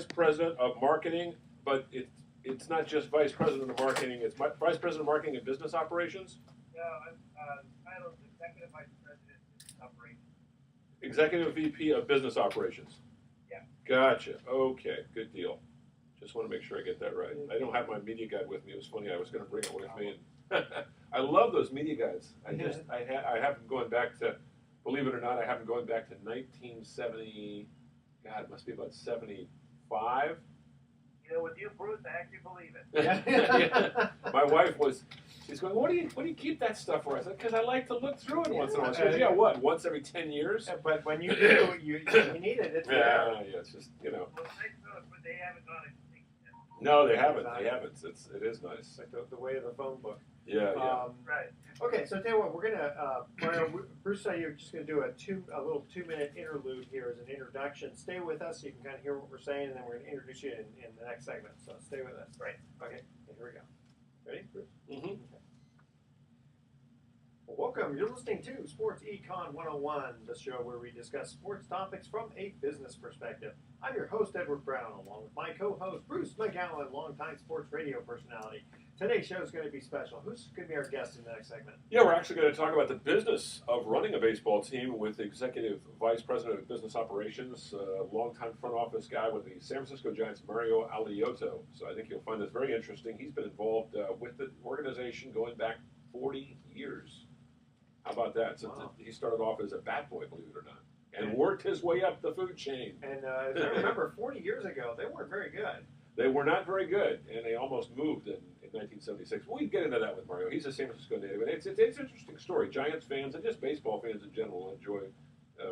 vice president of marketing, but it's not just vice president of marketing. It's vice president of marketing and business operations. No, I'm titled executive vice president of business operations. Executive VP of business operations. Yeah. Gotcha. Okay, good deal. Just want to make sure I get that right. I don't have my media guide with me. It was funny. I was going to bring it with me. And I love those media guides. I haven't going back to, believe it or not, I haven't going back to 1970. God, it must be about 75. You know, with you, Bruce, I actually believe it. Yeah. My wife she's going, what do you keep that stuff for? I said, because I like to look through it once in a while. She goes, yeah, what, once every 10 years? Yeah, but when you do, you need it. It's there. Yeah, it's just, you know. Well, thanks, but they haven't gone extinct yet. No, they haven't. They haven't. It is nice. It's like the way of the phone book. Yeah, yeah. Right. Okay, so tell you what, we're gonna Bruce and I are just gonna do a little 2-minute interlude here as an introduction. Stay with us so you can kind of hear what we're saying, and then we're gonna introduce you in the next segment. So stay with us. Right. Okay. Here we go. Ready, Bruce? Mm-hmm. Okay. Well, welcome. You're listening to Sports Econ 101, the show where we discuss sports topics from a business perspective. I'm your host, Edward Brown, along with my co-host, Bruce McGowan, longtime sports radio personality. Today's show is going to be special. Who's going to be our guest in the next segment? Yeah, we're actually going to talk about the business of running a baseball team with Executive Vice President of Business Operations, longtime front office guy with the San Francisco Giants, Mario Alioto. So I think you'll find this very interesting. He's been involved with the organization going back 40 years. How about that? So wow. He started off as a bat boy, believe it or not, and worked his way up the food chain. And as I remember, 40 years ago, they weren't very good. They were not very good, and they almost moved in 1976. We'll get into that with Mario. He's a San Francisco native, and it's an interesting story. Giants fans and just baseball fans in general will enjoy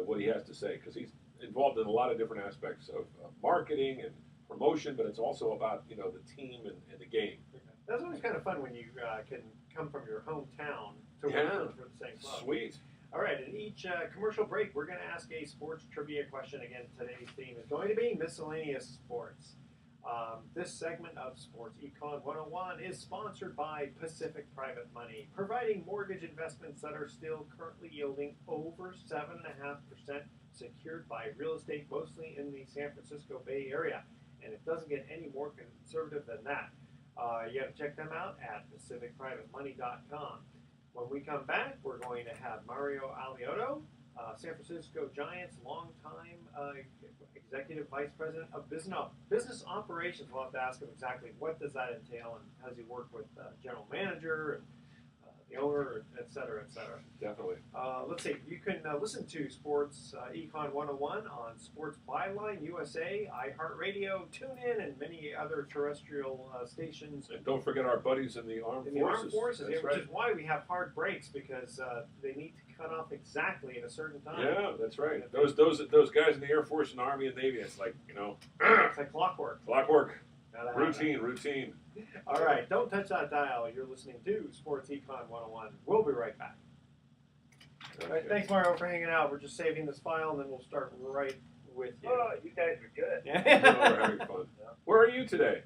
what he has to say because he's involved in a lot of different aspects of marketing and promotion, but it's also about the team and the game. That's always kind of fun when you can come from your hometown to work for the same club. Sweet. All right, in each commercial break, we're going to ask a sports trivia question. Again, today's theme is going to be miscellaneous sports. This segment of Sports Econ 101 is sponsored by Pacific Private Money, providing mortgage investments that are still currently yielding over 7.5%, secured by real estate, mostly in the San Francisco Bay Area. And it doesn't get any more conservative than that. You got to check them out at pacificprivatemoney.com. When we come back, we're going to have Mario Alioto, San Francisco Giants, longtime Executive Vice President of Business Operations. We'll have to ask him exactly what does that entail and how does he work with general manager and the owner, et cetera, et cetera. Definitely. Let's see. You can listen to Sports Econ 101 on Sports Byline, USA, iHeartRadio, TuneIn, and many other terrestrial stations. And don't forget our buddies in the Armed Forces. Which is why we have hard breaks, because they need to cut off exactly at a certain time. Yeah, that's right. Those guys in the Air Force and Army and Navy, it's like, it's like clockwork. Clockwork. Routine. All right, don't touch that dial. You're listening to Sports Econ 101. We'll be right back. Okay. All right, thanks, Mario, for hanging out. We're just saving this file, and then we'll start right with you. Oh, you guys are good. No, we're having fun. Where are you today?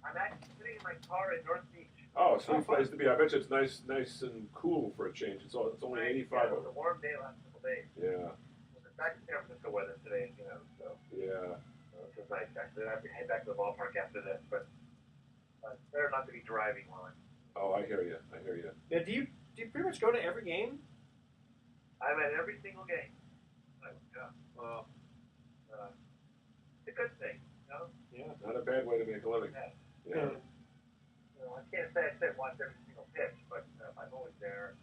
I'm actually sitting in my car in North Beach. Oh, sweet place to be. I bet you it's nice and cool for a change. It's only 85. Yeah, it was a warm day last couple days. Yeah. Well, it's back to San Francisco weather today, so. Yeah. It's just nice. Actually, I have to head back to the ballpark after this, but it's better not to be driving while I'm. Oh, I hear you. Now, do you pretty much go to every game? I'm at every single game. Yeah. Wow. It's a good thing, Yeah, not a bad way to make a living. Yeah. I can't say I sit and watch every single pitch, but I'm always there.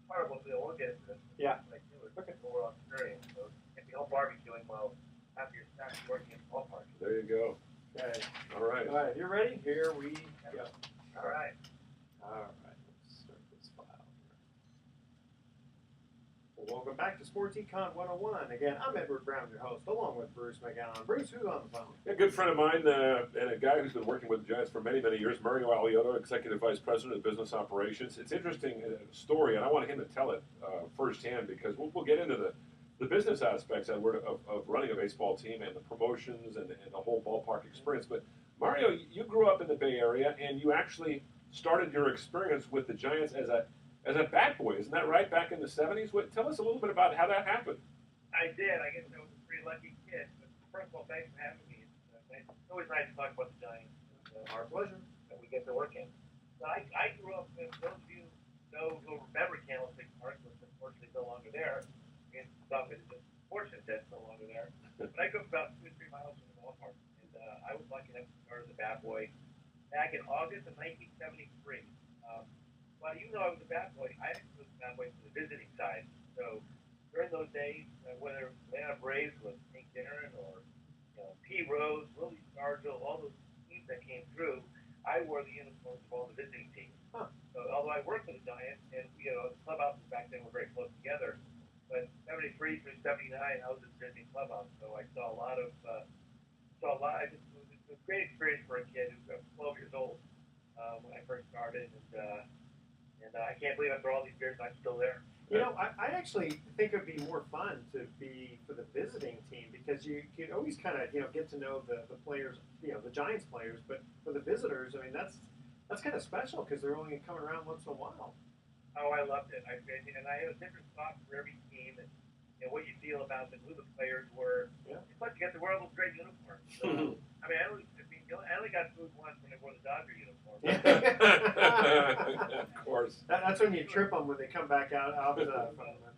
Part of what we'll get into this. Yeah. Like, it's an overall experience. So if you don't barbecuing, well, after you're working in the ballpark. There you go. Okay. All right. All right, you ready? Here we go. All right. Let's start this file here. Well, welcome back to Sports Econ 101. Again, I'm Edward Brown, your host, along with Bruce McGowan. Bruce, who's on the phone? A good friend of mine and a guy who's been working with the Giants for many, many years, Mario Alioto, Executive Vice President of Business Operations. It's an interesting story, and I want him to tell it firsthand because we'll get into the business aspects of running a baseball team and the promotions and the whole ballpark experience. But Mario, you grew up in the Bay Area, and you actually started your experience with the Giants as a bat boy. Isn't that right? Back in the 70s? Tell us a little bit about how that happened. I did. I guess I was a pretty lucky kid. But first of all, thanks for having me. It's always nice to talk about the Giants. Our pleasure. That we get to work in. So I grew up, and those of you who remember Candlestick Park, which unfortunately no longer there, and some is just fortunate that it's no longer there. But I grew up about 2 or 3 miles from the ballpark, and I was lucky enough to start as a bat boy back in August of 1973. Well, you know I was a bat boy. I actually was a bat boy from the visiting side. So during those days, whether Atlanta Braves was Hank Aaron or P. Rose, Willie Stargell, all those teams that came through, I wore the uniforms of all the visiting teams. Huh. So although I worked for the Giants, and the clubhouses back then were very close together, but 73 through 79, I was in the visiting clubhouse, so I saw a lot of, it was a great experience for a kid who was 12 years old when I first started, and I can't believe after all these years I'm still there. I actually think it would be more fun to be for the visiting team because you could always kind of, get to know the players, the Giants players. But for the visitors, I mean, that's kind of special because they're only coming around once in a while. Oh, I loved it. I had a different spot for every team and what you feel about them, who the players were. Yeah. Plus, you get to wear all those great uniforms. So, I mean, I only got food once when I wore the Dodger uniform. Of course. That's when you trip them when they come back out from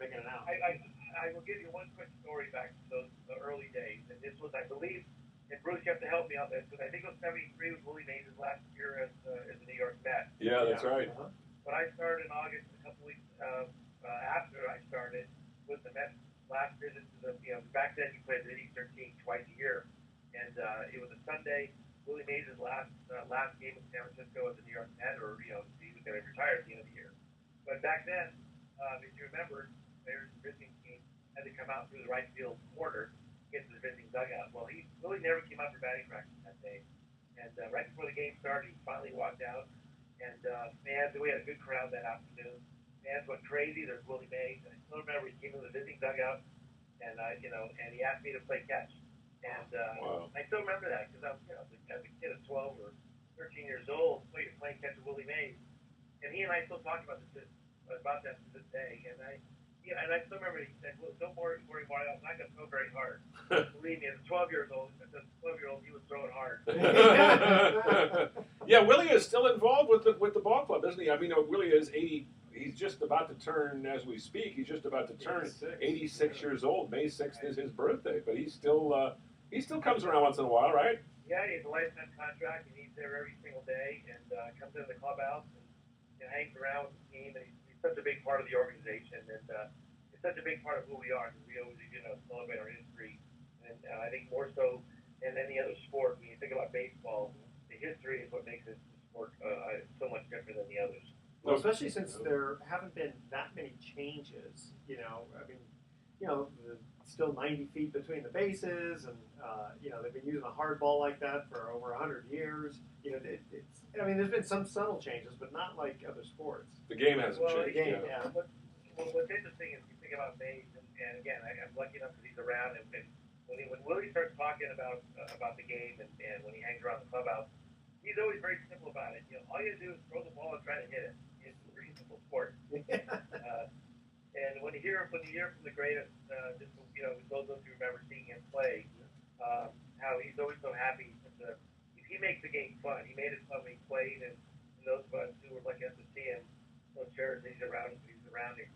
making an out. I will give you one quick story back to the early days, and this was, I believe, and Bruce, you have to help me out there because I think it was '73 was Willie Mays' last year as the New York Met. Yeah, that's right. Uh-huh. But I started in August, a couple weeks after I started with the Mets. Last visit to back then you played the Eastern team twice a year, and it was a Sunday. Willie Mays' last game in San Francisco as a New York Met, or he was going to retire at the end of the year. But back then, if you remember, players the visiting team had to come out through the right field corner to get to the visiting dugout. Well, Willie never came out for batting practice that day, and right before the game started, he finally walked out, and man, we had a good crowd that afternoon. Fans went crazy. There's Willie Mays, and I still remember he came to the visiting dugout, and and he asked me to play catch. And wow. I still remember that because I was, as a kid of 12 or 13 years old, playing catch with Willie Mays, and he and I still talk about that to this day. And I still remember he said, "Well, don't worry, Mario. I'm not going to throw very hard." Believe me, as a 12-year-old, he was throwing hard. Yeah, Willie is still involved with the ball club, isn't he? I mean, Willie is 80. He's just about to turn, as we speak. He's just about to turn 86 years old. May 6th is his birthday, but he still comes around once in a while, right? Yeah, he has a lifetime contract, and he's there every single day, and comes into the clubhouse and hangs around with the team. And he's such a big part of the organization, and it's such a big part of who we are because we always, celebrate our history. And I think more so than any other sport, when you think about baseball, the history is what makes this sport so much different than the others. Well, especially since there haven't been that many changes, I mean, still 90 feet between the bases, and they've been using a hard ball like that for over 100 years. There's been some subtle changes, but not like other sports. The game hasn't changed. The game, yeah. What's interesting is you think about Mays, and again, I'm lucky enough because he's around, and when Willie starts talking about the game, and when he hangs around the clubhouse, he's always very simple about it. All you have to do is throw the ball and try to hit it. It's a pretty simple sport. And when you hear from the greatest, those of you who remember seeing him play, how he's always so happy. He makes the game fun. He made it fun when he played, and those of us who were lucky enough to see him, those chairs, he's around, he's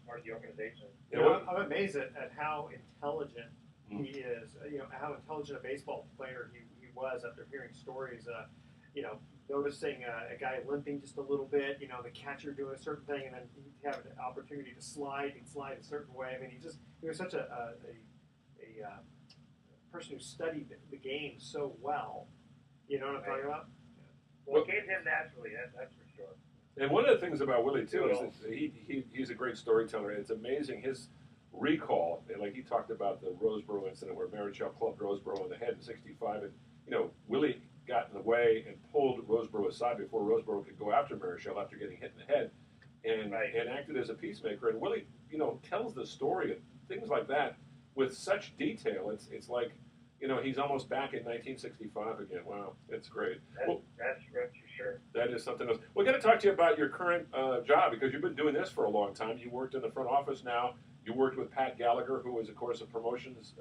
part of the organization. I'm amazed at how intelligent he is. How intelligent a baseball player he was after hearing stories. Noticing a guy limping just a little bit, the catcher doing a certain thing, and then he'd have an opportunity to slide. He'd slide a certain way. I mean, he was such a person who studied the game so well. You know what I'm talking about? Well, it came to him naturally, that's for sure. And one of the things about Willie, too, is that he's a great storyteller. It's amazing his recall. Like he talked about the Roseboro incident where Marichal clubbed Roseboro in the head in '65. And, Willie got in the way and pulled Roseboro aside before Roseboro could go after Marichal after getting hit in the head and acted as a peacemaker. And Willie, tells the story of things like that with such detail. It's like, he's almost back in 1965 again. Wow, it's great. That's for sure. That is something else. We're going to talk to you about your current job because you've been doing this for a long time. You worked in the front office now. You worked with Pat Gallagher, who is, of course, a promotions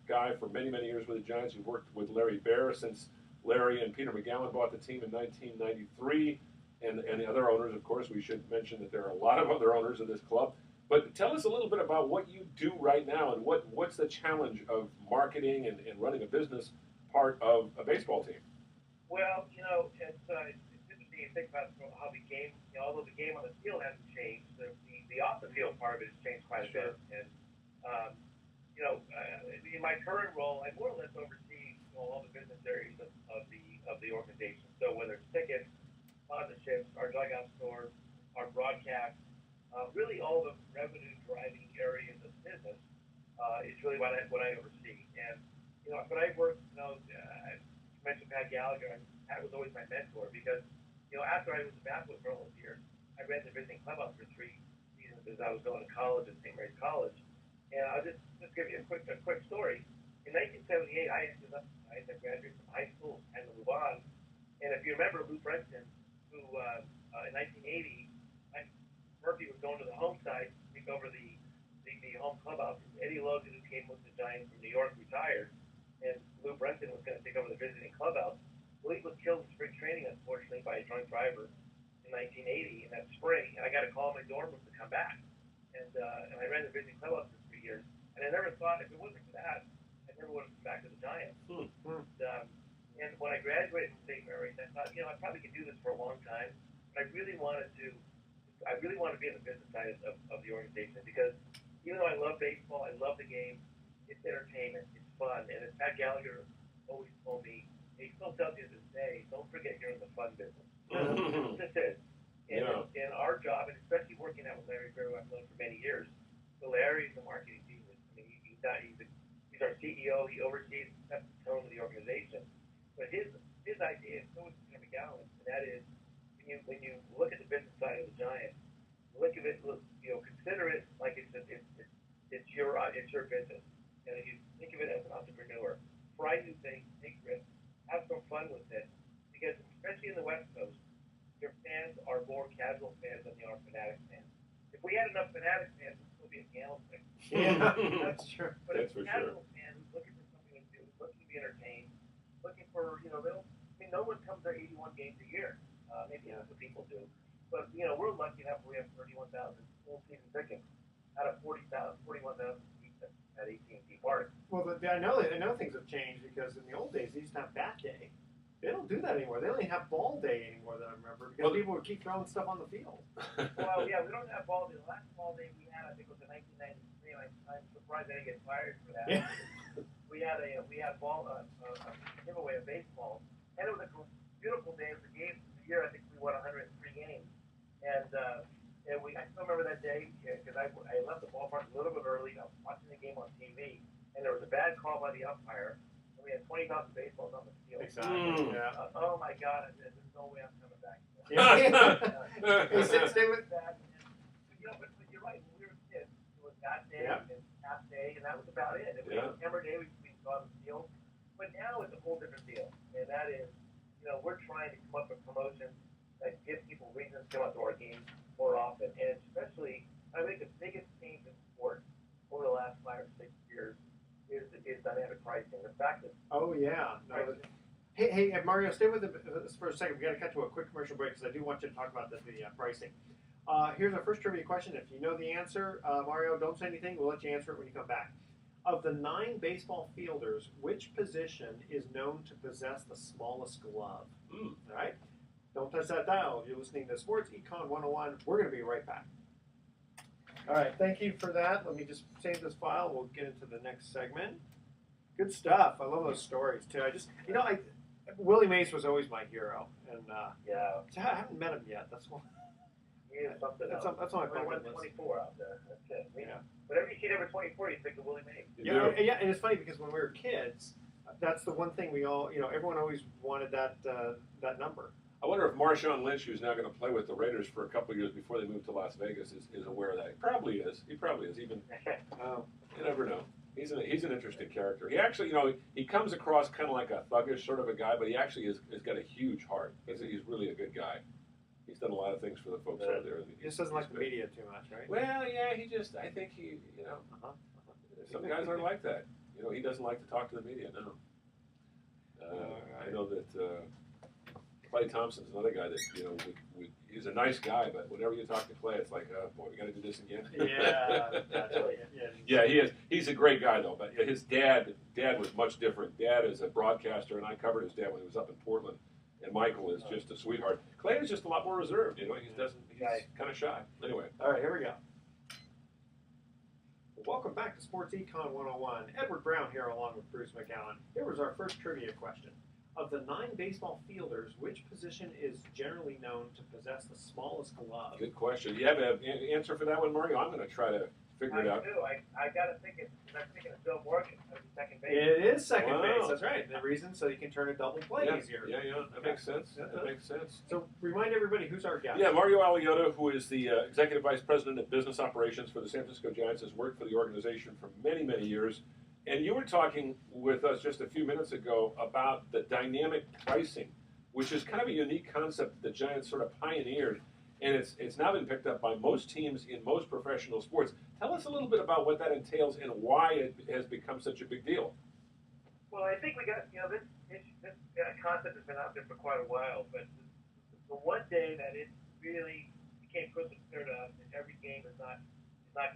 guy for many, many years with the Giants. You've worked with Larry Baer since Larry and Peter McGowan bought the team in 1993, and the other owners, of course, we should mention that there are a lot of other owners of this club. But tell us a little bit about what you do right now and what's the challenge of marketing and running a business part of a baseball team. Well, it's interesting to think about how the game, although the game on the field hasn't changed, the off the field part of it has changed quite a bit. And in my current role, I more or less oversee all the business areas of the organization. So whether it's tickets, sponsorships, our dugout stores, our broadcast, really all the revenue driving areas of business is really what I oversee. And when I worked, I mentioned Pat Gallagher. Pat was always my mentor because after I was a basketball for all those years, I ran the visiting clubhouse for 3 seasons as I was going to college at St. Mary's College. And I'll just give you a quick story. In 1978, I graduated from high school and to move on. And if you remember Lou Brenton, who in 1980, Murphy was going to the home side to take over the home clubhouse. Eddie Logan, who came with the Giants from New York, retired, and Lou Brenton was going to take over the visiting clubhouse. Well, he was killed in spring training, unfortunately, by a drunk driver in 1980 in that spring. And I got a call in my dorm room to come back, and I ran the visiting clubhouse for 3 years. And I never thought if it wasn't for that, I never would have come back to the Giants. And when I graduated from St. Mary's, I thought, I probably could do this for a long time. But I really wanted to be in the business side of the organization because even though I love baseball, I love the game, it's entertainment, it's fun. And as Pat Gallagher always told me, he still tells you to this day, don't forget you're in the fun business. This is. And our job, and especially working out with Larry Barrow, I've known for many years, so Larry's the marketing genius. I mean, he's our CEO, he oversees, that's the tone of the organization. But his idea is so is Peter McGowan, and that is when you look at the business side of the Giants, consider it like it's your business. And you think of it as an entrepreneur. Try new things, take risks, have some fun with it. Because especially in the West Coast, your fans are more casual fans than they are fanatic fans. If we had enough fanatic fans, it would be a gambling thing. That's true. But that's if a casual fan who's looking for something to do, looking to be entertained, looking for, no one comes there 81 games a year. Maybe that's what people do. But, we're lucky enough we have 31,000 full season tickets out of 41,000 seats at AT&T Park. Well, I know things have changed because in the old days they used to have bat day. They don't do that anymore. They only have ball day anymore that I remember because people would keep throwing stuff on the field. Well, yeah, we don't have ball day. The last ball day we had, I think, was in 1993, and I'm surprised I didn't get fired for that. Yeah. We had a ball a giveaway of baseball, and it was a beautiful day. It was a game of the year. I think we won 103 games, and I still remember that day because I left the ballpark a little bit early. I was watching the game on TV, and there was a bad call by the umpire. We had 20,000 baseballs on the field. Exactly. Yeah. Oh my God! There's no way I'm coming back. Stay with that. But you're right. When we were kids, it was that day and half day, and that was about it. If we had a hammer day, we go on the field. But now it's a whole different deal, and that is, we're trying to come up with promotions that give people reasons to come out to our games more often, and especially, I think the biggest change in sports over the last 5 or 6 years is dynamic pricing. The fact that Hey, Mario, stay with us for a second. We got to cut to a quick commercial break because I do want you to talk about the pricing. Here's our first trivia question. If you know the answer, Mario, don't say anything. We'll let you answer it when you come back. Of the 9 baseball fielders, which position is known to possess the smallest glove? All right? Don't touch that dial. You're listening to Sports Econ 101. We're going to be right back. All right, thank you for that. Let me just save this file. We'll get into the next segment. Good stuff. I love those stories, too. Willie Mays was always my hero. And I haven't met him yet. That's one. He is something else. That's on my bucket list. 24 out there. That's it. Whenever you see number 24, you think of Willie Mays. Yeah, and it's funny because when we were kids, that's the one thing we all, everyone always wanted that number. I wonder if Marshawn Lynch, who's now going to play with the Raiders for a couple of years before they move to Las Vegas, is aware of that. He probably is. Even, you never know. He's an interesting character. He actually, he comes across kind of like a thuggish sort of a guy, but he actually has got a huge heart. He's really a good guy. He's done a lot of things for the folks out there. He just doesn't like the media too much, right? Well, yeah, I think he, some guys aren't like that. He doesn't like to talk to the media, no. I know that Clay Thompson's another guy that he's a nice guy, but whenever you talk to Clay, it's like, oh boy, we got to do this again. Yeah, gotcha. Yeah, he is. He's a great guy though. But his dad was much different. Dad is a broadcaster, and I covered his dad when he was up in Portland. And Michael is just a sweetheart. Clay is just a lot more reserved. He's kind of shy. Anyway. All right, here we go. Welcome back to Sports Econ 101. Edward Brown here along with Bruce McGowan. Here was our first trivia question. Of the 9 baseball fielders, which position is generally known to possess the smallest glove? Good question. Do you have an answer for that one, Mario? I'm going to try to figure it out. I do. I got to think I'm thinking of Bill Morgan as second base. It is second base. That's right. The reason so you can turn a double play easier. Yeah. That makes sense. That makes sense. So remind everybody who's our guest. Yeah, Mario Alioto, who is the Executive Vice President of Business Operations for the San Francisco Giants, has worked for the organization for many, many years. And you were talking with us just a few minutes ago about the dynamic pricing, which is kind of a unique concept that the Giants sort of pioneered, and it's now been picked up by most teams in most professional sports. Tell us a little bit about what that entails and why it has become such a big deal. Well, I think we got this concept has been out there for quite a while, but the one day that it really became crystal clear to us that every game is not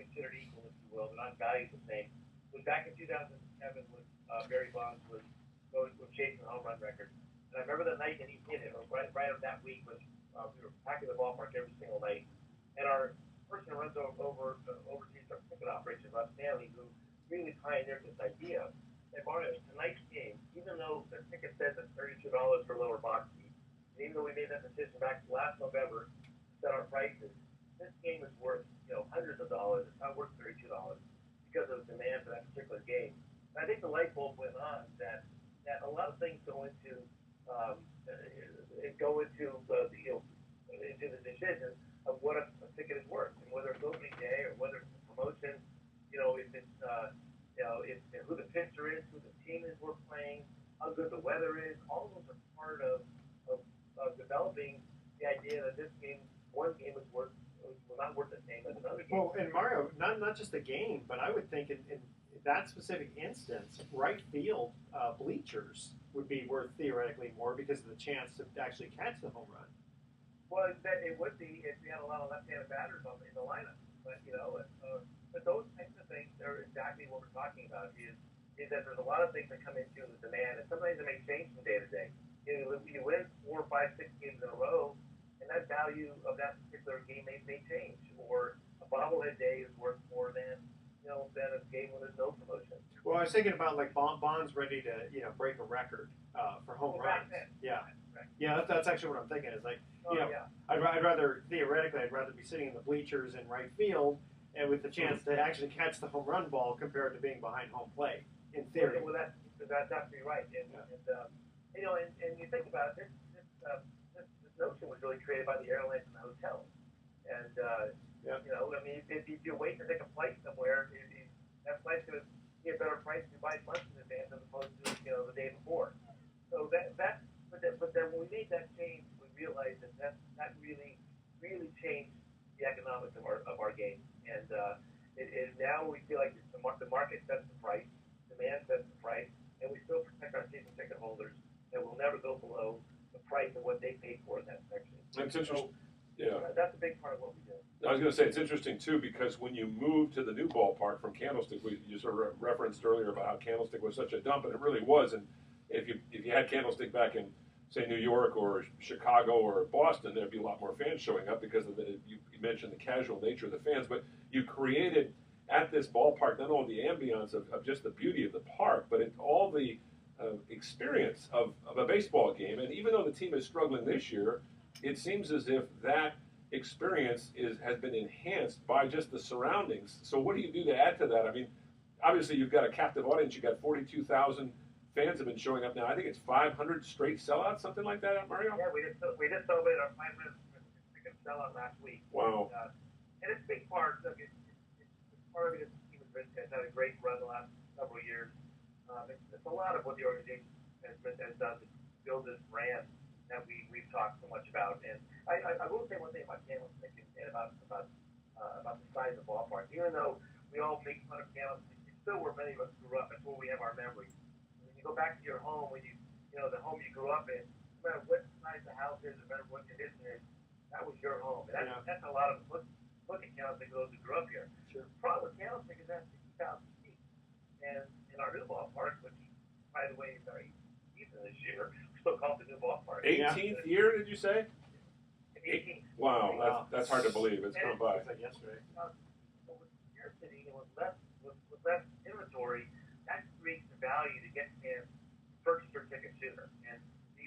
considered equal, if you will, they're not valued the same. Was back in 2007 when Barry Bonds was chasing the home run record. And I remember the night that he hit it, or right of that week, was we were packing the ballpark every single night. And our person who runs oversees our ticket operation, Russ Stanley, who really pioneered this idea. And Mario, tonight's game, even though the ticket says it's $32 for lower box seat, and even though we made that decision back last November to set our prices, this game is worth hundreds of dollars. It's not worth $32. Because of the demand for that particular game. And I think the light bulb went on that a lot of things go into into the decision of what a ticket is worth, and whether it's opening day or whether it's a promotion. If it's who the pitcher is, who the team is we're playing, how good the weather is. All of those are part of developing the idea that one game was not worth the same as another game. Well, and Mario, not just the game, but I would think in that specific instance, right field bleachers would be worth theoretically more because of the chance to actually catch the home run. Well, it would be if we had a lot of left-handed batters in the lineup. But but those types of things are exactly what we're talking about. Is that there's a lot of things that come into the demand, and sometimes it may change from day to day. You win 4, 5, 6 games in a row, and that value of that particular game may change, or a bobblehead day is worth more than a game when there's no promotion. Well, I was thinking about like Bond's ready to break a record for home runs. Yeah, that's actually what I'm thinking. Is like I'd rather theoretically I'd rather be sitting in the bleachers in right field and with the chance to actually catch the home run ball compared to being behind home plate. In theory. Well, that's absolutely right. And you think about it, this notion was really created by the airlines and the hotels. And if you wait to take a flight somewhere, that flight's going to be a better price if you buy it months in advance as opposed to the day before. So but then when we made that change, we realized that really changed the economics of our game. And now we feel like the market sets the price, demand sets the price, and we still protect our season ticket holders, and we'll never go below the price of what they paid for in that section. That's interesting. That's a big part of what we do. I was going to say it's interesting too because when you move to the new ballpark from Candlestick, you sort of referenced earlier about how Candlestick was such a dump, and it really was. And if you had Candlestick back in say New York or Chicago or Boston, there'd be a lot more fans showing up because of you mentioned the casual nature of the fans, but you created at this ballpark not only the ambiance of just the beauty of the park, but all the experience of a baseball game. And even though the team is struggling this year, it seems as if that experience has been enhanced by just the surroundings. So what do you do to add to that? I mean, obviously you've got a captive audience. You've got 42,000 fans have been showing up now. I think it's 500 straight sellouts, something like that, Mario? Yeah, we just celebrated our 500th sellout last week. Wow. And it's a big part. Look, it's part of it is the team has had a great run the last several years. It's a lot of what the organization has done to build this brand that we've talked so much about. And I will say one thing about Candlestick and about the size of the ballpark. Even though we all make fun of Candlestick, it's still where many of us grew up. It's where we have our memories. When you go back to your home, when you the home you grew up in, no matter what size the house is, no matter what condition it is, that was your home. And that's a lot of look at Candlestick, those who grew up here. Sure. The problem with Candlestick is that's 60,000 feet. And in our new ballpark, which, by the way, is our 18th season this year, we still call it the new ballpark. 18th year, did you say? 18th. Wow, that's hard to believe. It's come by. Like yesterday. So with scarcity and with less inventory, that creates the value to get fans to purchase their ticket sooner. And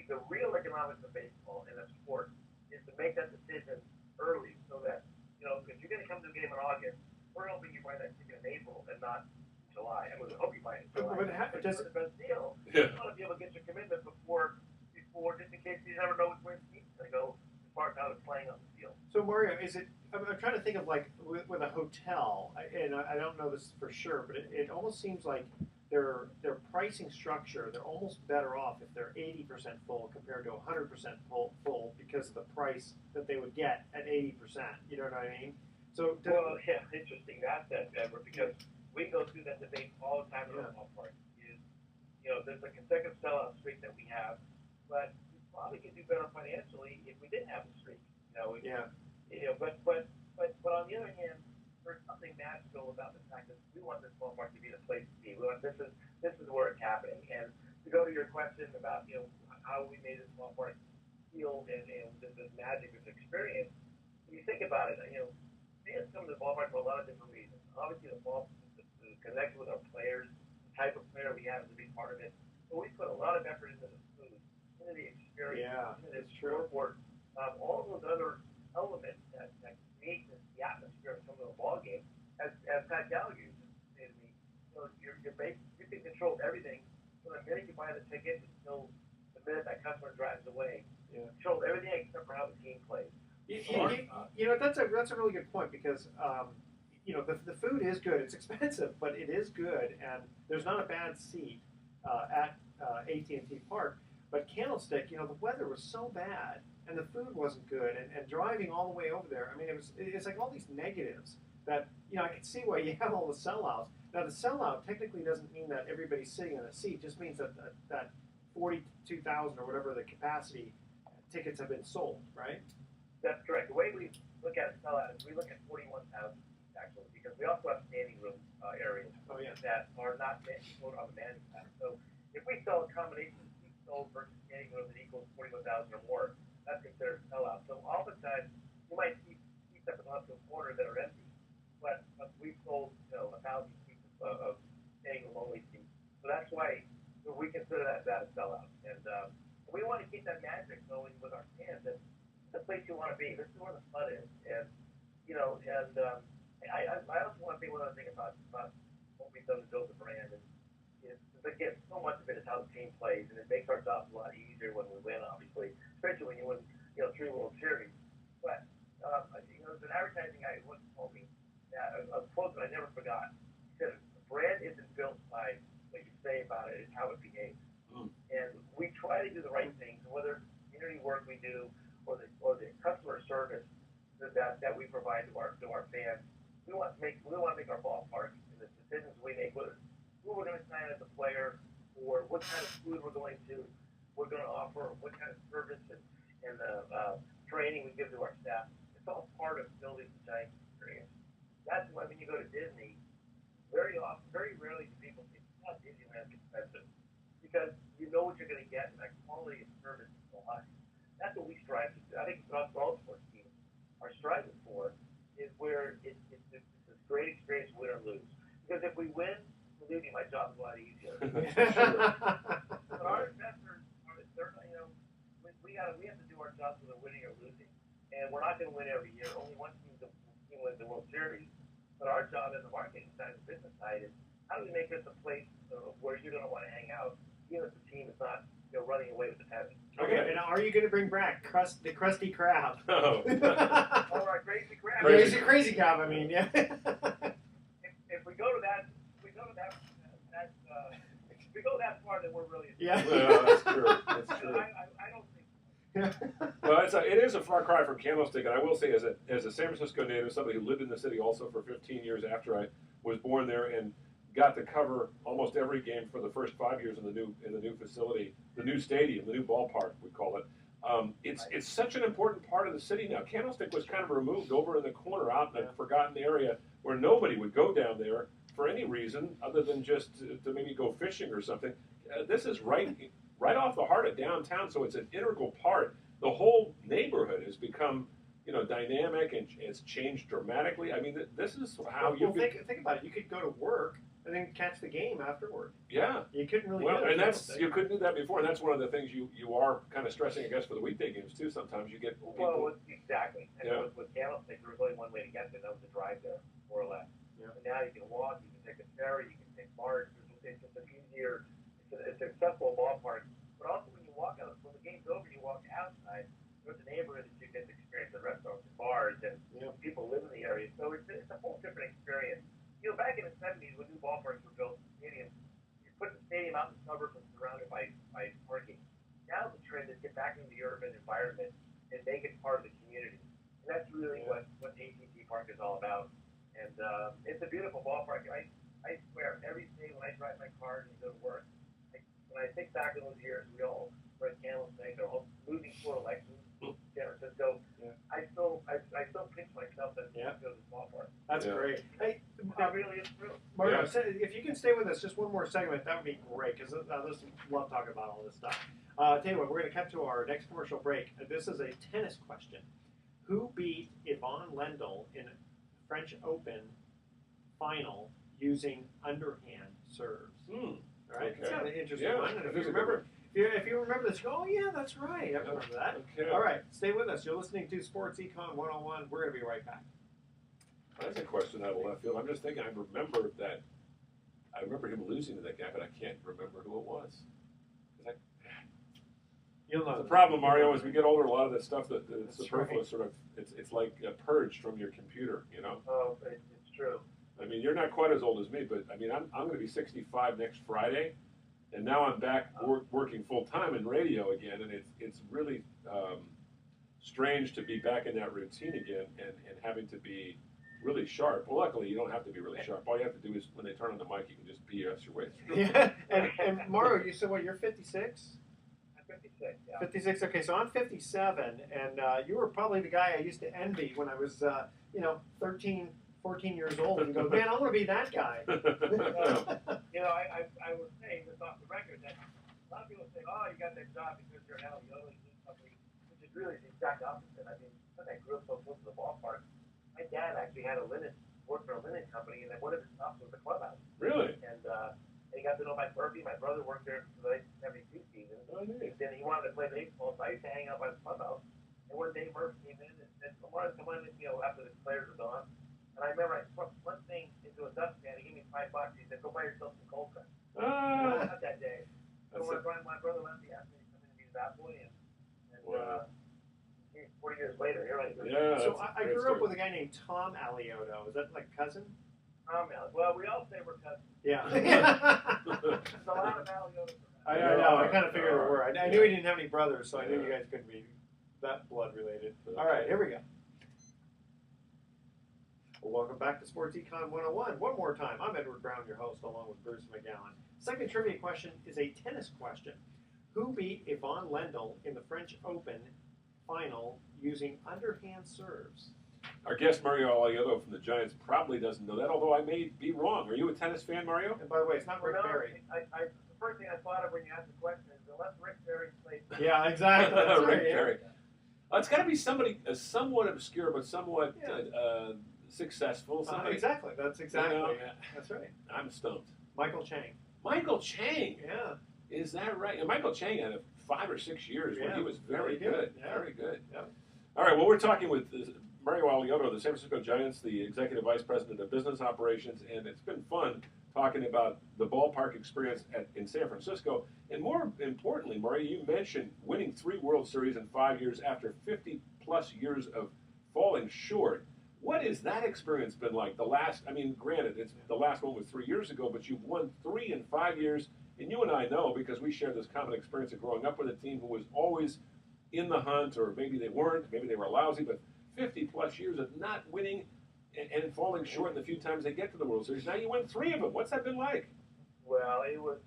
the real economics of baseball and of sport is to make that decision early, so that if you're going to come to a game in August, we're hoping you buy that ticket in April and not July. I would hope you buy it in July. But that's the best deal. Yeah. You want to be able to get your commitment before, just in case you never know where the team's going to go as far as how it's playing on the field. So Mario, I'm trying to think of like with a hotel, and I don't know this for sure, but it almost seems like their pricing structure, they're almost better off if they're 80% full compared to 100% full because of the price that they would get at 80%. You know what I mean? So well, yeah, interesting asset, Edward, because we go through that debate all the time in the ballpark. There's a consecutive sellout streak that we have, but we probably could do better financially if we didn't have the streak. But on the other hand, there's something magical about the fact that we want this ballpark to be the place to be. This is where it's happening. And to go to your question about how we made this ballpark feel and this magic, this experience, when you think about it, fans come to the ballpark for a lot of different reasons. Obviously, the connection with our players, the type of player we have is a big part of it. But we put a lot of effort into the food, into the experience, into the scoreboard, all those other elements that create the atmosphere of some of the ball game. As Pat Gallagher used to say to me, you can control everything from the minute you buy the ticket until the minute that customer drives away. You control everything except for how the team plays. That's a really good point because the food is good. It's expensive, but it is good, and there's not a bad seat at AT&T Park. But Candlestick, the weather was so bad, and the food wasn't good, and driving all the way over there. I mean, it's like all these negatives that I can see why you have all the sellouts. Now, the sellout technically doesn't mean that everybody's sitting in a seat. It just means that 42,000 or whatever the capacity tickets have been sold, right? That's correct. The way we look at a sellout is we look at 41,000 actually, because we also have standing room areas that are not on the managed side. So if we sell a combination of seats sold versus standing room that equals 41,000 or more, that's considered a sellout. So oftentimes you might see seats up to a corner that are empty, but we've sold 1,000 seats of standing room only seats. So that's why we consider that a sellout. And we want to keep that magic going with our fans. And the place you want to be. This is where the fun is. And I also want to say one other thing about what we've done to build the brand. And again, so much of it is how the team plays, and it makes our jobs a lot easier when we win, obviously, especially when you win 3 World Series. But there's an advertising guy who once told me that a quote that I never forgot. He said, "The brand isn't built by what you say about it; it's how it behaves." And we try to do the right things, whether it's community work we do or the customer service that we provide to our fans. We want to make our ballpark and the decisions we make, whether who we're going to sign as a player, or what kind of food we're going to offer, or what kind of service and training we give to our staff. It's all part of building the Giants experience. That's why when you go to Disney, very rarely do people think, Disneyland's expensive, because you know what you're going to get, and that quality of service is so high. That's what we strive to do. I think it's what all sports teams are striving for, is where it's this great experience, win or lose. Because if we win, believe me, my job's a lot easier. But our investors, we have to do our jobs whether winning or losing. And we're not going to win every year. Only one team wins the World Series. But our job as the marketing side, the business side, is how do we make this a place where you're going to want to hang out, even if the team is not running away with the pennant. Okay, and are you going to bring back the Krusty Krab? Oh. Or our Crazy Krab. Crazy Krab, I mean, yeah. If we go to that, if we go that far, then we're really. Yeah. Well, that's true. That's true. I don't think. Well, it is a far cry from Candlestick, and I will say, as a San Francisco native, somebody who lived in the city also for 15 years after I was born there, and got to cover almost every game for the first 5 years in the new facility, the new stadium, the new ballpark, we call it. It's such an important part of the city now. Candlestick was kind of removed over in the corner, out in a forgotten area where nobody would go down there for any reason other than just to maybe go fishing or something. This is right off the heart of downtown, so it's an integral part. The whole neighborhood has become, dynamic, and it's changed dramatically. I mean, this is how you think about it. You could go to work and then catch the game afterward. Yeah, you couldn't really. And you couldn't do that before, and that's one of the things you are kind of stressing, I guess, for the weekday games too. Sometimes you get people. Well, exactly. And with Candlestick, there was only one way to get there. That was to drive there, more or less. Yeah. And now you can walk, you can take a ferry, you can take barge. It's just an easier. It's an accessible ballpark. But also, when you walk out, when the game's over, you walk outside. There's a neighborhood that you get to experience the restaurants and bars, and people live in the area. So it's a whole different experience. Back in the 70s, when new ballparks were built, stadiums, you put the stadium out in the suburbs and surrounded by parking. Now the trend is get back into the urban environment and make it part of the community. And that's really what AT&T Park is all about. And it's a beautiful ballpark. I swear, every day when I drive my car and go to work, when I think back on those years, we all were at Candlestick, they're all moving toward elections. San Francisco. I still pinch myself that I go to this ballpark. That's great. Hey, that really is true. Mario, if you can stay with us just one more segment, that would be great, because I love talking about all this stuff. Tell you what, we're going to cut to our next commercial break. This is a tennis question. Who beat Yvonne Lendl in French Open final using underhand serves? All right, it's kind of an interesting one. And if you remember this, go, oh yeah, that's right. I remember that. Okay. All right, stay with us. You're listening to Sports Econ 101. We're going to be right back. That's a question out of left field. I'm just thinking, I remember him losing to that guy, but I can't remember who it was. You'll know. The problem, Mario, as we get older, a lot of that stuff that's superfluous sort of, it's like purged from your computer, Oh, it's true. I mean, you're not quite as old as me, but I mean, I'm going to be 65 next Friday. And now I'm back working full time in radio again, and it's really strange to be back in that routine again and having to be really sharp. Well, luckily you don't have to be really sharp. All you have to do is when they turn on the mic, you can just BS your way through. Yeah. And Mario, you said what? You're 56. I'm 56. Yeah. 56. Okay, so I'm 57, and you were probably the guy I used to envy when I was 13. 14 years old and go, man, I want to be that guy. I was saying this off the record that a lot of people say, oh, you got that job because you're an Alioto company, which is really the exact opposite. I mean, I grew up so close to the ballpark. My dad actually worked for a linen company, and then one of his stops was the clubhouse. Really? And he got to know my Murphy. My brother worked there for the 72 season. Oh, nice. And then he wanted to play baseball, so I used to hang out by the clubhouse. And one day Murphy came in and said, come on, after the players were gone. And I remember I put one thing into a dustpan. He gave me $5. He said, "Go buy yourself some cold cuts." Not that day. So my brother Leslie asked me to come in and be the bat boy, and 40 years later, here I am. Yeah. So I grew up with a guy named Tom Alioto. Is that like cousin? Tom Alioto. Well, we all say we're cousins. Yeah. There's a lot of Aliotos. I know. I kind of figured there were. I knew he didn't have any brothers, so I knew you guys couldn't be that blood related. All right, here we go. Well, welcome back to Sports Econ 101. One more time, I'm Edward Brown, your host, along with Bruce McGowan. Second trivia question is a tennis question. Who beat Yvonne Lendl in the French Open final using underhand serves? Our guest, Mario Alioto from the Giants, probably doesn't know that, although I may be wrong. Are you a tennis fan, Mario? And by the way, it's not Rick Barry. The first thing I thought of when you asked the question is, unless Rick Barry played. Yeah, exactly. That's Rick Barry. It's got to be somebody somewhat obscure, but somewhat... successful. Exactly. That's exactly. That's right. I'm stumped. Michael Chang. Michael Chang. Yeah. Is that right? And Michael Chang had 5 or 6 years when he was very good. Yeah. Very good. Yeah. All right. Well, we're talking with Mario Alioto, the San Francisco Giants, the Executive Vice President of Business Operations, and it's been fun talking about the ballpark experience in San Francisco. And more importantly, Mario, you mentioned winning 3 World Series in 5 years after 50-plus years of falling short. What has that experience been like? Granted, the last one was 3 years ago, but you've won 3 in 5 years, and you and I know, because we share this common experience of growing up with a team who was always in the hunt, or maybe they weren't, maybe they were lousy, but 50-plus years of not winning and falling short in the few times they get to the World Series. Now you win 3 of them. What's that been like? Well, it was.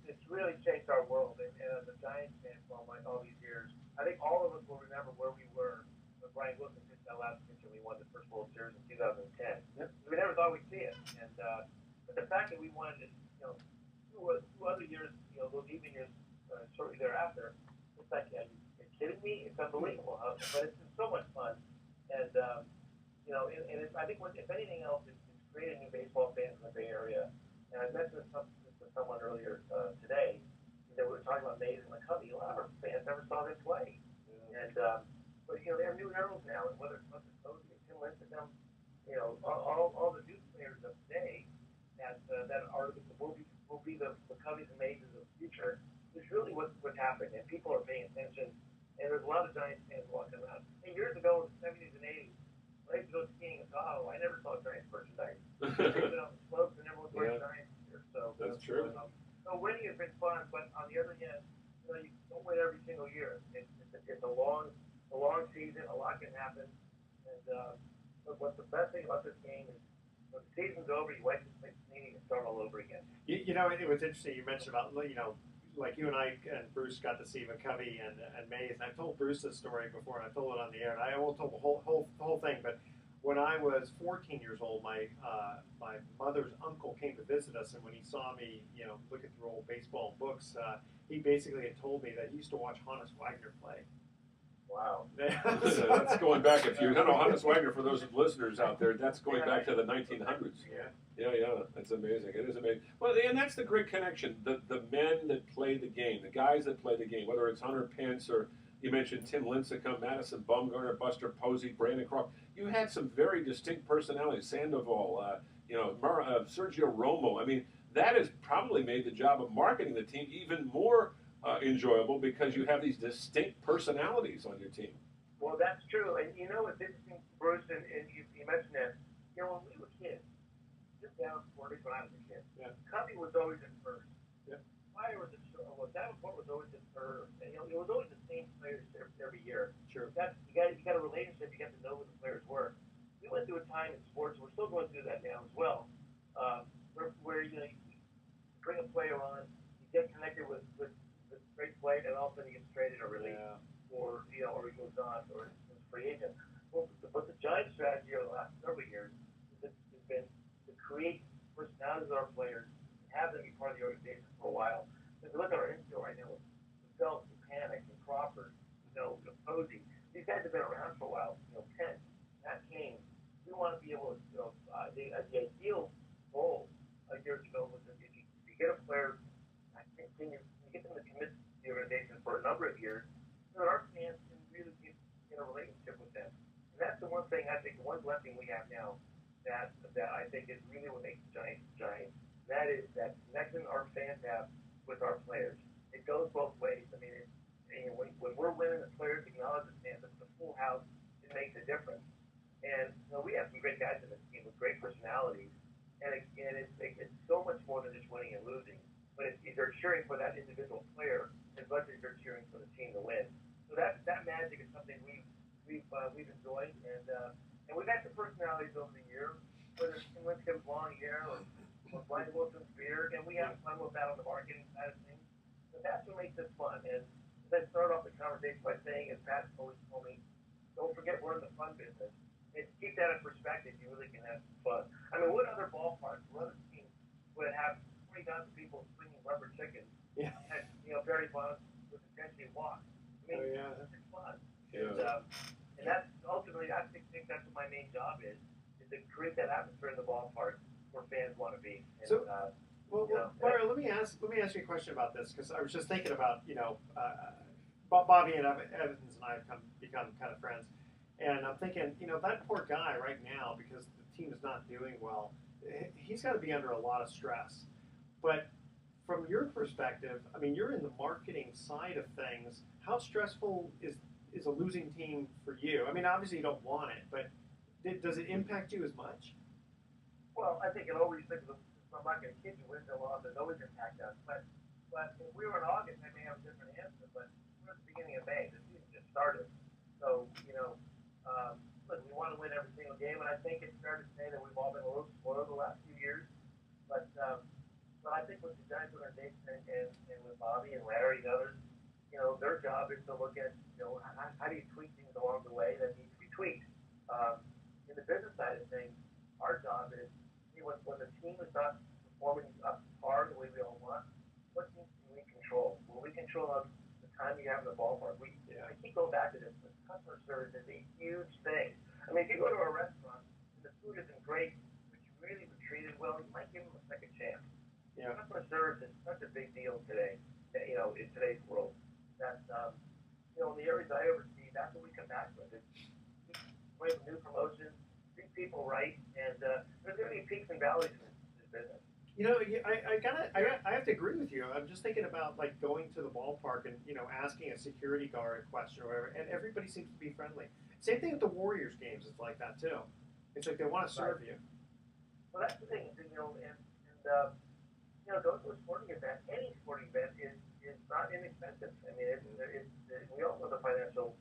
It's really changed our world, and as a Giants fan for all these years, I think all of us will remember where we were when Brian Wilson pitched that last pitch and we won the first World Series in 2010. Yep. We never thought we'd see it, and but the fact that we won it, two other years, those even years shortly thereafter, it's like, are you kidding me? It's unbelievable, but it's been so much fun, and I think if anything else, it's created new baseball fans in the Bay Area. And I mentioned this to someone earlier today that we were talking about Mays and McCovey. A lot of our fans never saw them play, and but they're new heroes now. And whether it's Cozy or Tim Lincecum, all the new players of today that will be the McCoveys and Mays of the future is really what's happened, and people are paying attention. And there's a lot of Giants fans walking around. And years ago, in the 70s and 80s, when I used to go skiing in Tahoe, I never saw Giants merchandise. They've been on the slopes and everyone's wearing Giants gear. So that's true. So winning has been fun, but on the other hand, you don't win every single year. It's a long season. A lot can happen. And but the best thing about this game is when the season's over, you wipe the slate clean and start all over again. It was interesting. You mentioned about like you and I and Bruce got to see McCovey and Mays, and I've told Bruce this story before, and I've told it on the air, and I won't tell the whole thing, but when I was 14 years old, my mother's uncle came to visit us, and when he saw me, looking through old baseball books, he basically had told me that he used to watch Hannes Wagner play. Wow. That's going back a few. I don't know, Hannes Wagner, for those listeners out there, that's going back to the 1900s. Yeah, that's amazing. It is amazing. Well, and that's the great connection. The men that play the game, the guys that play the game, whether it's Hunter Pence or you mentioned Tim Lincecum, Madison Bumgarner, Buster Posey, Brandon Crawford. You had some very distinct personalities. Sandoval, Sergio Romo. I mean, that has probably made the job of marketing the team even more enjoyable because you have these distinct personalities on your team. Well, that's true. And it's interesting, Bruce, and you mentioned that. When we were kids, just down when I was a kid, Covey was always in first. Fire was Davenport was always in third. And, it was always the same players every year. Sure. You got a relationship. You got to know who the players were. We went through a time in sports. We're still going through that now as well, where you bring a player on, you get connected with great player, and all of a sudden he gets traded or released, or he moves on, or is a free agent. Well, but the Giants' strategy over the last several years has been to create personalities of our players and have them be part of the organization for a while. If you look at our infield right now with Phelps and Panic and Crawford, Posey, these guys have been around for a while. Pence, Matt Cain. We want to be able to, the ideal goal years ago was that if you get a player, you get them to commit to the organization for a number of years, so that our fans can really get in a relationship with them. And that's the one thing I think, the one blessing we have now that I think is really what makes the Giants Giants. That is that connection our fans have with our players. It goes both ways. I mean, when we're winning, the players acknowledge the fans. It's the full house. It makes a difference. And we have some great guys in this team with great personalities. And it's so much more than just winning and losing. But they're cheering for that individual player as much as they're cheering for the team to win. So that magic is something we've enjoyed, and we've had some personalities over the years, whether it's Tim Lincecum's long hair or Brian Wilson's beard, and we have fun with that on the marketing side of things. But that's what makes this fun. And let's start off the conversation by saying, as Pat always told me, don't forget we're in the fun business. And to keep that in perspective, you really can have some fun. I mean, what other ballparks, what other teams would have 20,000 people swinging rubber chickens? Yeah. And, Barry Bonds would potentially walk. I mean, it's fun. Yeah. And that's ultimately, I think that's what my main job is to create that atmosphere in the ballpark where fans want to be. And, Mario, let me ask you a question about this, because I was just thinking about, Bobby and Evans and I have become kind of friends. And I'm thinking, that poor guy right now, because the team is not doing well, he's got to be under a lot of stress. But from your perspective, I mean, you're in the marketing side of things. How stressful is a losing team for you? I mean, obviously you don't want it, but does it impact you as much? Well, I think it always, I'm not going to kid you, wins or losses always impact us. But if we were in August, I may have a different answer. But we're at the beginning of May. The season just started. So, look, we want to win every single game, and I think it's fair to say that we've all been a little spoiled the last few years. But I think with the Giants organization and with Bobby and Larry and others, their job is to look at, how do you tweak things along the way that need to be tweaked. In the business side of things, our job is, when the team is not performing up to par the way we all want, what things can we control? Well, we control the time you have in the ballpark. I keep going back to this, but customer service is a huge thing. I mean, if you go to a restaurant and the food isn't great, but you really were treated well, you might give them a second chance. Yeah. Customer service is such a big deal today, in today's world. That, in the areas I oversee, that's what we come back with. It's way of new promotions, treat people right, and there's going to be peaks and valleys in this business. I have to agree with you. I'm just thinking about like going to the ballpark and asking a security guard a question or whatever, and everybody seems to be friendly. Same thing with the Warriors games. It's like that too. It's like they want to serve you. Well, that's the thing, going to a sporting event, any sporting event is not inexpensive. I mean, we all know the financial,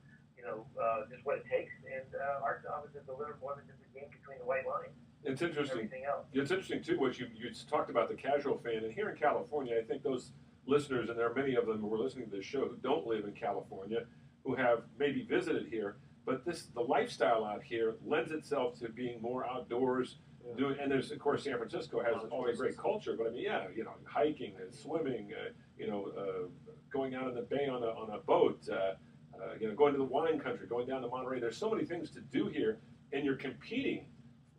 just what it takes, and our job is to deliver more than just a game between the white lines. It's interesting. Everything else. It's interesting too what you talked about, the casual fan, and here in California, I think those listeners, and there are many of them who are listening to this show who don't live in California, who have maybe visited here, but the lifestyle out here lends itself to being more outdoors. And there's, of course, San Francisco has all a great culture, but I mean, hiking and swimming, going out in the bay on a boat, going to the wine country, going down to Monterey. There's so many things to do here, and you're competing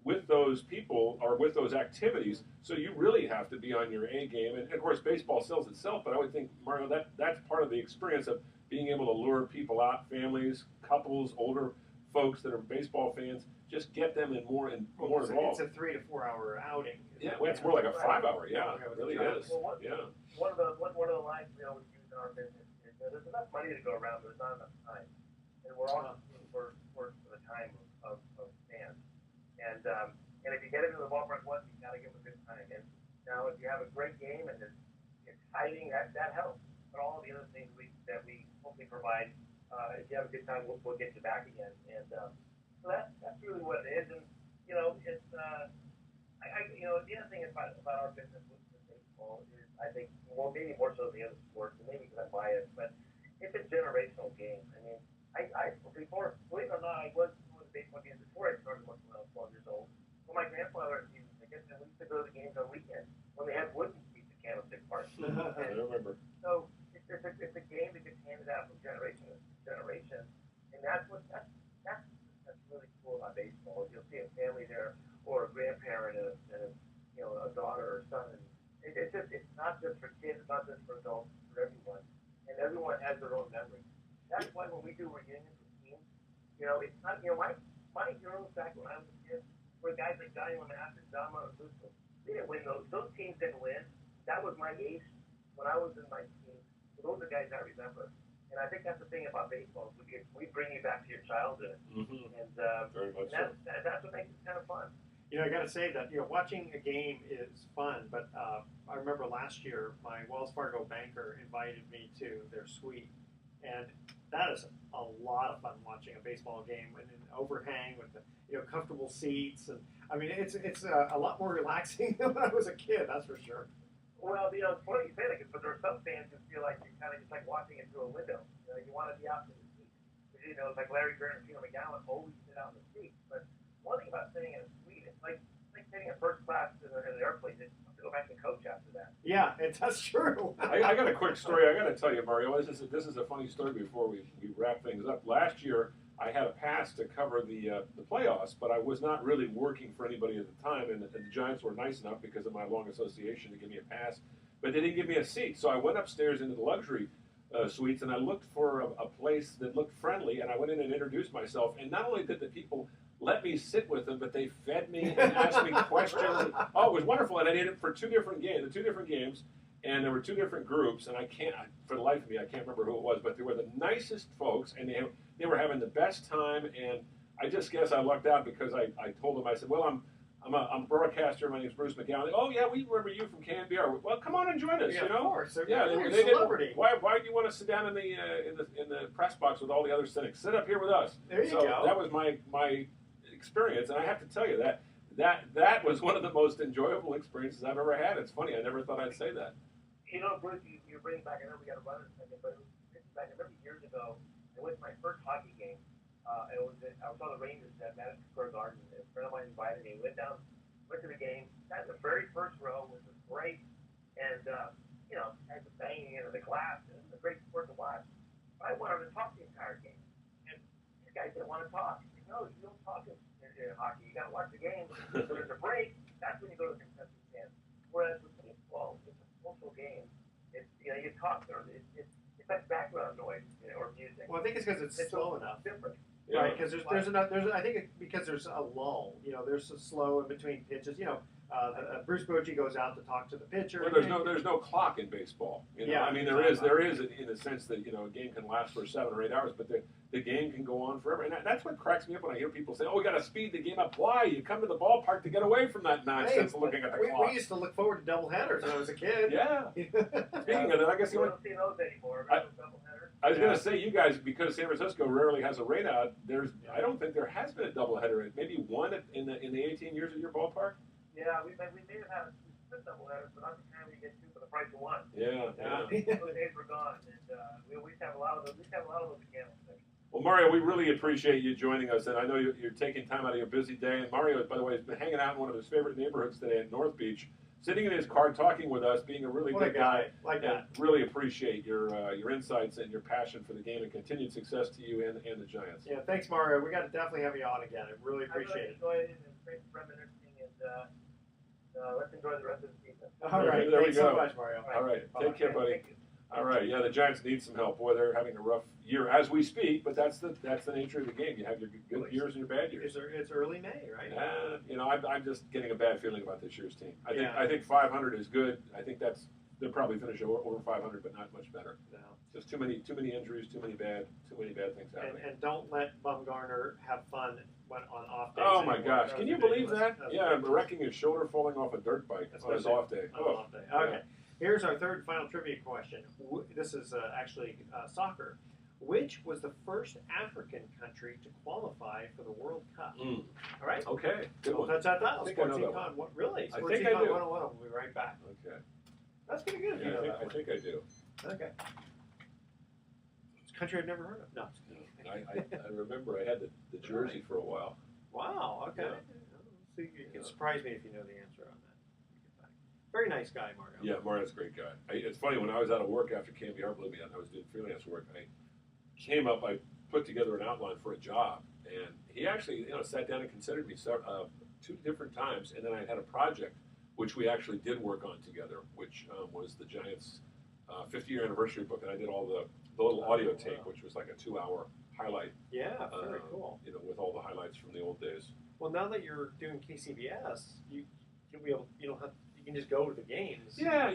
with those people or with those activities, so you really have to be on your A game. And of course, baseball sells itself, but I would think, Mario, that's part of the experience of being able to lure people out, families, couples, older folks that are baseball fans. Just get them more involved. It's a 3 to 4 hour outing. Yeah, well, it's more like a 5 hour. Yeah, it really is. Well, Yeah. One of the lines we always use in our business is there's enough money to go around, but there's not enough time, and we're all looking for the time of fans. And if you get into the ballpark once, you got to give them a good time. And now, if you have a great game and it's exciting, that helps. But all of the other things that we hopefully provide, if you have a good time, we'll get you back again. And so that's really what it is. And it's the other thing about our business with baseball is, I think, maybe more so than the other sports, and maybe because I'm biased, but it's a generational game. I mean, before, believe it or not, I was doing the baseball games before I started working when I was 12 years old. Well, my grandfather, I guess, we used to go to the games on weekends when they had wooden seats at Candlestick Park. I remember. So it's a game that gets handed out from generation to generation, and that's really cool about baseball. You'll see a family there, or a grandparent, and a daughter or son. And it's not just for kids, it's not just for adults, it's for everyone, and everyone has their own memories. That's why when we do reunions with teams, it's not my heroes back when I was a kid were guys like Johnny Lamass and John Montezuto. They didn't win those. Those teams didn't win. That was my age when I was in my team. So those are guys I remember. And I think that's the thing about baseball. We bring you back to your childhood. Mm-hmm. And very much that's what makes it kind of fun. I got to say that watching a game is fun, but I remember last year my Wells Fargo banker invited me to their suite, and that is a lot of fun watching a baseball game with an overhang with the comfortable seats, and I mean it's a lot more relaxing than when I was a kid, that's for sure. Well, it's funny you say that, but there are some fans who feel like you're kind of just like watching it through a window. You want to be out in the seat. It's like Larry Bird and Peter McGowan always sit out in the seat. But one thing about sitting in a suite, it's like sitting in first class in an airplane. You have to go back to coach after that. Yeah, that's true. I got a quick story I got to tell you, Mario. This is a funny story before we wrap things up. Last year, I had a pass to cover the playoffs, but I was not really working for anybody at the time, and the Giants were nice enough because of my long association to give me a pass, but they didn't give me a seat. So I went upstairs into the luxury suites, and I looked for a place that looked friendly, and I went in and introduced myself, and not only did the people let me sit with them, but they fed me and asked me questions. Oh, it was wonderful, and I did it for two different games, and there were two different groups, and for the life of me, I can't remember who it was, but they were the nicest folks, and they were having the best time, and I just guess I lucked out because I told them, I said, well, I'm a broadcaster, my name's Bruce McGowan. Oh, yeah, we remember you from KNBR. Well, come on and join us, Of course. Yeah, you're a celebrity. Why do you want to sit down in the press box with all the other cynics? Sit up here with us. There you so go. That was my experience, and I have to tell you that was one of the most enjoyable experiences I've ever had. It's funny, I never thought I'd say that. You know, Bruce, you bring back. I know we got to run in a second, but it was back. I remember years ago. I went to my first hockey game. I saw the Rangers at Madison Square Garden. A friend of mine invited me. Went to the game. Sat in the very first row, which was great, and you know, had the banging into the glass. It was a great sport to watch. I wanted to talk the entire game, and these guys didn't want to talk. He said, no, you don't talk in hockey. You got to watch the game. So there's a break. That's when you go to the concession stand. Whereas with baseball, it's a social game. It's, you know, you talk there. It's like background noise, you know, or music. Well, I think it's because it's slow enough. Different. Yeah. Right, because there's enough. I think because there's a lull. You know, there's a slow in between pitches. You know, Bruce Bochy goes out to talk to the pitcher. Well, there's no clock in baseball. You know? Yeah, I mean there is in a sense that, you know, a game can last for 7 or 8 hours, but the game can go on forever. And that's what cracks me up when I hear people say, "Oh, we got to speed the game up." Why? You come to the ballpark to get away from that nonsense of looking at the clock. We used to look forward to doubleheaders when I was a kid. Yeah. Speaking of that, I guess you don't see those anymore. I was going to say, you guys, because San Francisco rarely has a rain out, I don't think there has been a doubleheader. Maybe one in the 18 years at your ballpark. Yeah, we may have had doubleheaders, but not the kind where you get 2 for the price of 1. Yeah. Those days were gone, and we used to have a lot of those. We used to have a lot of those again. Well, Mario, we really appreciate you joining us, and I know you're taking time out of your busy day. And Mario, by the way, has been hanging out in one of his favorite neighborhoods today at North Beach, sitting in his car talking with us, being a really good guy. Like that. Really appreciate your insights and your passion for the game, and continued success to you and the Giants. Yeah, thanks, Mario. We got to definitely have you on again. I really appreciate it. I really enjoyed it, and great reminiscing, and let's enjoy the rest of the season. All right, there thanks we go. so much, Mario. All right, take care, buddy. Thank you. All right, yeah, the Giants need some help. Boy, they're having a rough year as we speak, but that's the nature of the game. You have your good years and your bad years. It's early May, right? You know, I'm just getting a bad feeling about this year's team. Yeah. I think 500 is good. I think they'll probably finish over 500, but not much better. No. Just too many injuries, too many bad things happening. And don't let Bumgarner have fun on off days. Oh my anymore. gosh! Can you believe that? Yeah, wrecking his shoulder, falling off a dirt bike on his off day. On off day. Okay. Here's our third and final trivia question. This is actually soccer. Which was the first African country to qualify for the World Cup? All right. Okay. Good one. Touch that dial. I think I know Sports that Econ. What really? I Sports think I Econ do. 101. We'll be right back. Okay. That's pretty good. If you know that I one. think I do. Okay. It's a country I've never heard of. No. I remember I had the jersey for a while. Wow. Okay. Yeah. See, you can surprise me if you know the answer on that. Very nice guy, Mario. Yeah, Mario's a great guy. It's funny, when I was out of work after KBR blew me out and I was doing freelance work, I put together an outline for a job, and he actually, sat down and considered me 2 different times, and then I had a project which we actually did work on together, which was the Giants' 50-year anniversary book, and I did all the little audio tape, which was like a 2-hour highlight. Yeah, very cool. With all the highlights from the old days. Well, now that you're doing KCBS, you'll be able, you can just go to the games. Yeah,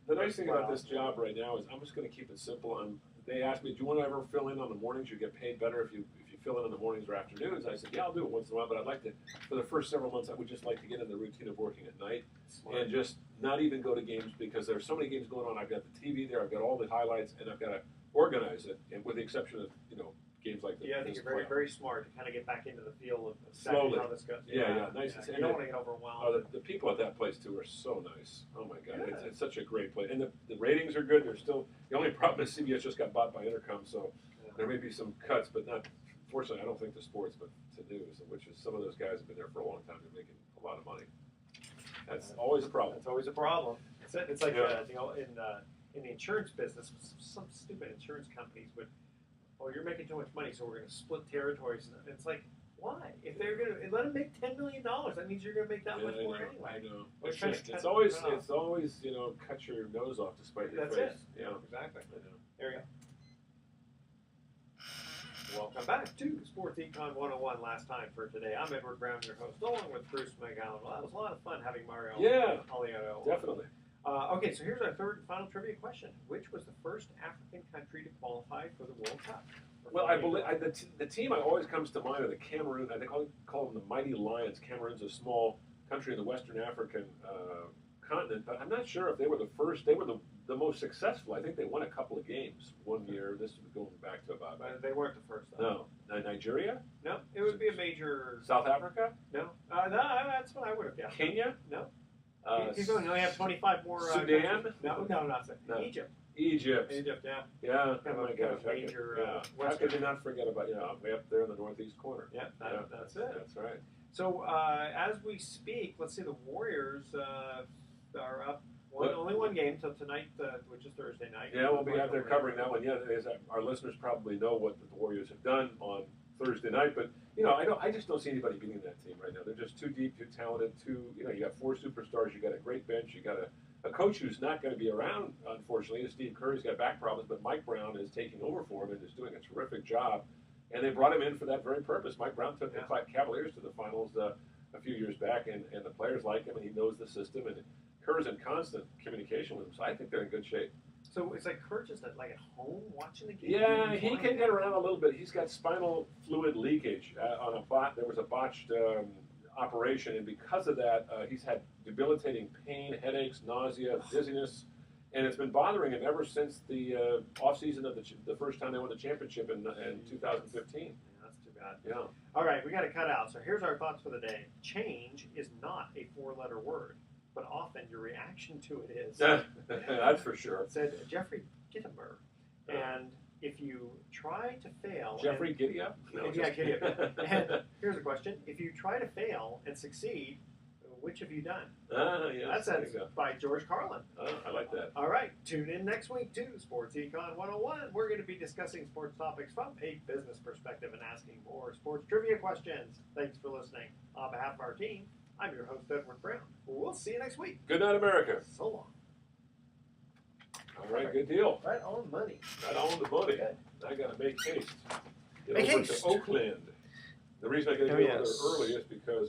the nice thing about this job right now is I'm just going to keep it simple. They asked me, "Do you want to ever fill in on the mornings? You get paid better if you fill in the mornings or afternoons." I said, "Yeah, I'll do it once in a while, but I'd like to, for the first several months, I would just like to get in the routine of working at night and just not even go to games, because there's so many games going on. I've got the TV there, I've got all the highlights, and I've got to organize it, and with the exception of games like this. Yeah, I think you're very, very smart to kind of get back into the feel of Slowly. how this goes. Yeah, nice. Yeah. You don't want to get overwhelmed. The people at that place too are so nice. Oh my God, it's such a great place, and the ratings are good. They're still, the only problem is CBS just got bought by Intercom, so there may be some cuts, but not. Fortunately, I don't think to sports, but to news, which is some of those guys have been there for a long time. They're making a lot of money. That's always a problem. That's always a problem. It's like in the insurance business, some stupid insurance companies would, you're making too much money, so we're going to split territories. And it's like, why? If they're going to let them make $10 million, that means you're going to make that much more anyway. I know. It's always cut your nose off to spite your face. That's it. Yeah, exactly. I know. There you go. Welcome back to Sports Econ 101. Last time for today. I'm Edward Brown, your host, along with Bruce McGowan. Well, that was a lot of fun having Mario Alioto. Definitely. Okay, so here's our third and final trivia question. Which was the first African country to qualify for the World Cup? Well, I believe the team I always comes to mind are the Cameroon. I think I call them the Mighty Lions. Cameroon's a small country in the Western African continent, but I'm not sure if they were the first. They were the the most successful. I think they won a couple of games one year. This is going back to about They weren't the first. Though. no, Nigeria, No, it would be a major. South Africa, No, no, that's what I would have guessed. Kenya, No. uh, Keep going. You only have 25 more. Sudan? countries. No, not Sudan. No. Egypt. Egypt. Egypt, yeah. Yeah, Kind oh of my a gosh, major, yeah. How Western. could you not forget about way up there in the northeast corner? Yeah, that's it. That's right. So as we speak, let's see, the Warriors are up only one game till tonight, which is Thursday night. Yeah, we'll be out there covering that one. Yeah, as our listeners probably know what the Warriors have done on Thursday night, but I just don't see anybody beating that team right now. They're just too deep, too talented. You got 4 superstars. You got a great bench. You got a coach who's not going to be around, unfortunately. Steve Curry's got back problems, but Mike Brown is taking over for him and is doing a terrific job. And they brought him in for that very purpose. Mike Brown took the Cavaliers to the finals a few years back, and the players like him, and he knows the system, and Kerr's in constant communication with him. So I think they're in good shape. So it's like Kerr just at home watching the game? Yeah, he can get around a little bit. He's got spinal fluid leakage on a bot. There was a botched operation, and because of that, he's had debilitating pain, headaches, nausea, dizziness, and it's been bothering him ever since the offseason of the first time they won the championship in 2015. Yeah, that's too bad. Yeah. All right, we got to cut out. So here's our thoughts for the day. Change is not a 4-letter word, but often your reaction to it is. That's for sure. Said Jeffrey Gittimer. And if you try to fail... Jeffrey Giddy-up? No, yeah, Giddy-up. And here's a question. If you try to fail and succeed, which have you done? Yes, That's by George Carlin. I like that. All right. Tune in next week to Sports Econ 101. We're going to be discussing sports topics from a business perspective and asking more sports trivia questions. Thanks for listening. On behalf of our team, I'm your host, Edward Brown. We'll see you next week. Good night, America. So long. All right, good deal. Right on money. Right on the money. I got to make haste. Get Make over haste. to Oakland. The reason I got to get over there early is because